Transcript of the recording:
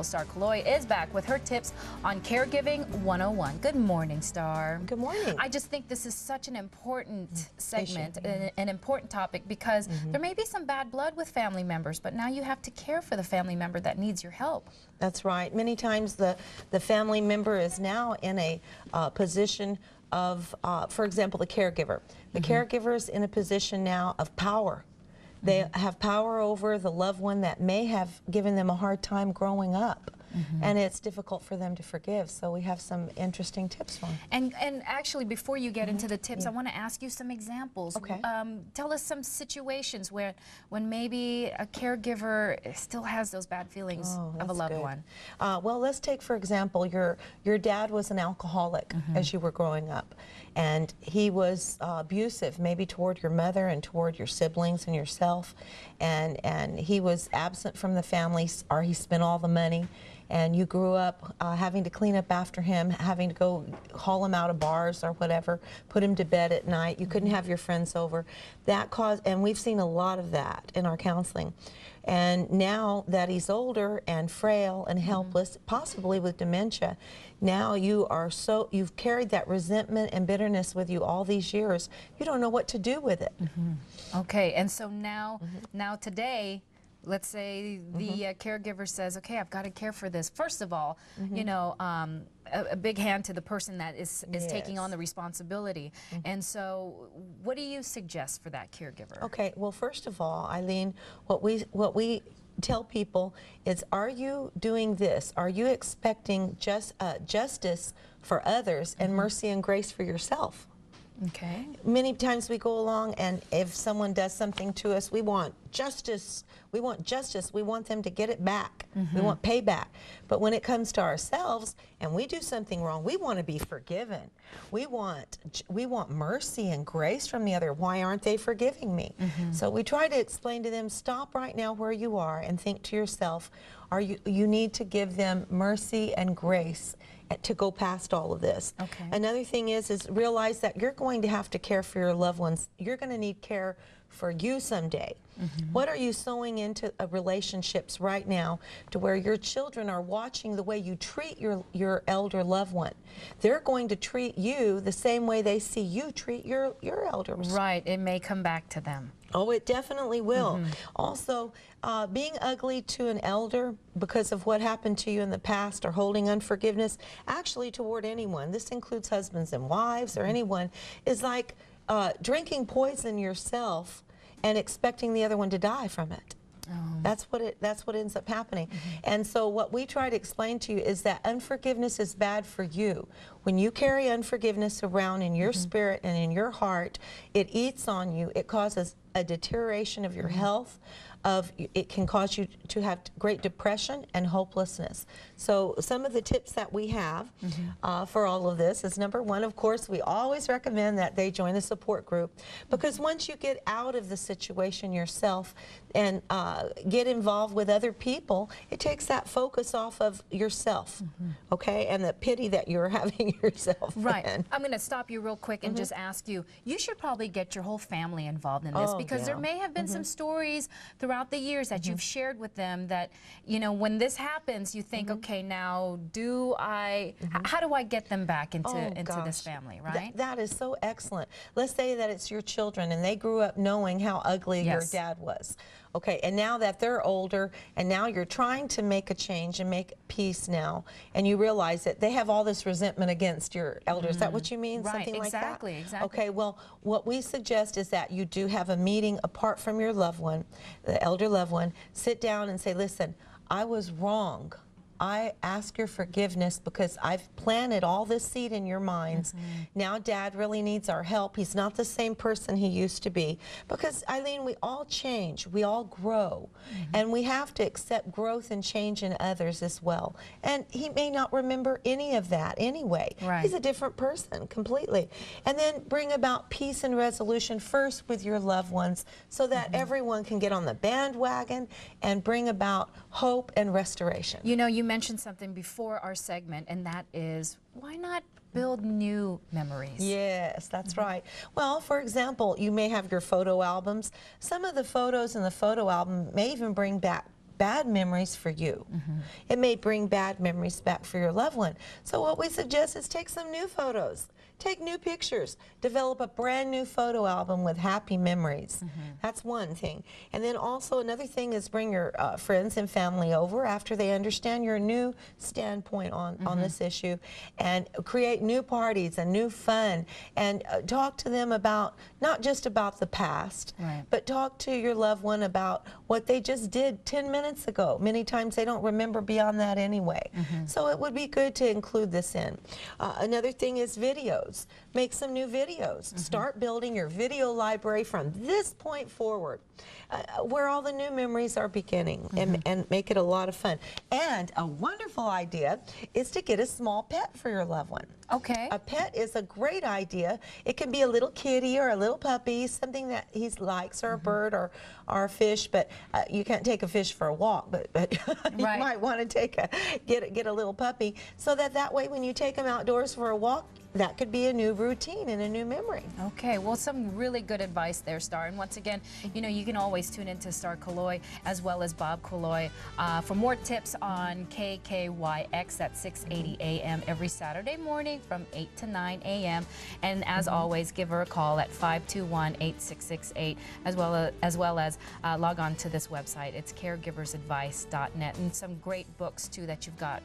Well, Starr Calo-oy is back with her tips on Caregiving 101. Good morning, Starr. Good morning. I just think this is such an important segment, an important topic, because there may be some bad blood with family members, but now you have to care for the family member that needs your help. That's right. Many times the family member is now in a position of, for example, the caregiver. The caregiver is in a position now of power. They have power over the loved one that may have given them a hard time growing up. And it's difficult for them to forgive. So we have some interesting tips for them. And actually, before you get into the tips, I want to ask you some examples. Okay. Tell us some situations where when maybe a caregiver still has those bad feelings of a loved one. Well, let's take, for example, your dad was an alcoholic as you were growing up. And he was abusive, maybe toward your mother and toward your siblings and yourself. And he was absent from the family, or he spent all the money. And you grew up having to clean up after him, having to go haul him out of bars or whatever, put him to bed at night. You couldn't have your friends over. That caused, and we've seen a lot of that in our counseling. And now that he's older and frail and helpless, possibly with dementia, now you are you've carried that resentment and bitterness with you all these years. You don't know what to do with it. Okay, and so now, today, let's say the caregiver says, okay, I've got to care for this. First of all, you know, a big hand to the person that is taking on the responsibility. And so what do you suggest for that caregiver? Okay, well, first of all, Eileen, what we tell people is, are you doing this? Are you expecting justice for others and mercy and grace for yourself? Okay. Many times we go along, and if someone does something to us, we want justice. We want justice. We want them to get it back. We want payback. But when it comes to ourselves and we do something wrong, we want to be forgiven. We want mercy and grace from the other. Why aren't they forgiving me? So we try to explain to them, stop right now where you are and think to yourself, you need to give them mercy and grace to go past all of this. Okay. Another thing is realize that you're going to have to care for your loved ones. You're going to need care for you someday. What are you sowing into relationships right now to where your children are watching the way you treat your elder loved one? They're going to treat you the same way they see you treat your elders. Right, it may come back to them. Oh, it definitely will. Also, being ugly to an elder because of what happened to you in the past, or holding unforgiveness, actually toward anyone, this includes husbands and wives or anyone, is like drinking poison yourself and expecting the other one to die from it. That's what ends up happening. And so what we try to explain to you is that unforgiveness is bad for you. When you carry unforgiveness around in your spirit and in your heart, it eats on you. It causes a deterioration of your health. It can cause you to have great depression and hopelessness. So some of the tips that we have for all of this is, number one, of course, we always recommend that they join a support group, because once you get out of the situation yourself and get involved with other people, it takes that focus off of yourself, okay, and the pity that you're having yourself. Right. I'm going to stop you real quick and just ask you, you should probably get your whole family involved in this, because there may have been some stories throughout the years that you've shared with them that, you know, when this happens, you think, okay, now how do I get them back into this family, right? That is so excellent. Let's say that it's your children and they grew up knowing how ugly your dad was. Okay, and now that they're older, and now you're trying to make a change and make peace now, and you realize that they have all this resentment against your elders. Is that what you mean? Right, something like that? Exactly. Okay, well, what we suggest is that you do have a meeting apart from your loved one, the elder loved one. Sit down and say, listen, I was wrong. I ask your forgiveness because I've planted all this seed in your minds. Now Dad really needs our help. He's not the same person he used to be. Because, Eileen, we all change. We all grow. And we have to accept growth and change in others as well. And he may not remember any of that anyway. Right. He's a different person completely. And then bring about peace and resolution first with your loved ones, so that everyone can get on the bandwagon and bring about hope and restoration. You know, you mentioned something before our segment, and that is, why not build new memories? Yes, that's right. Well, for example, you may have your photo albums. Some of the photos in the photo album may even bring back bad memories for you. It may bring bad memories back for your loved one. So what we suggest is take some new photos. Take new pictures. Develop a brand new photo album with happy memories. That's one thing. And then also another thing is bring your friends and family over after they understand your new standpoint on this issue, and create new parties and new fun, and talk to them about, not just about the past, but talk to your loved one about what they just did 10 minutes ago. Many times they don't remember beyond that anyway. So it would be good to include this in. Another thing is videos. Make some new videos. Start building your video library from this point forward, where all the new memories are beginning, and make it a lot of fun. And a wonderful idea is to get a small pet for your loved one. Okay. A pet is a great idea. It can be a little kitty or a little puppy, something that he likes, or a bird, or a fish. But you can't take a fish for a walk, but you might want to get a little puppy, so that way when you take him outdoors for a walk, that could be a new routine and a new memory. Okay, well, some really good advice there, Starr. And once again, you know, you can always tune into Starr Calo-oy as well as Bob Calo-oy for more tips on KKYX at 6:80 a.m. every Saturday morning from 8 to 9 a.m. And as always, give her a call at 521-8668, as well as log on to this website. It's caregiversadvice.net, and some great books too that you've got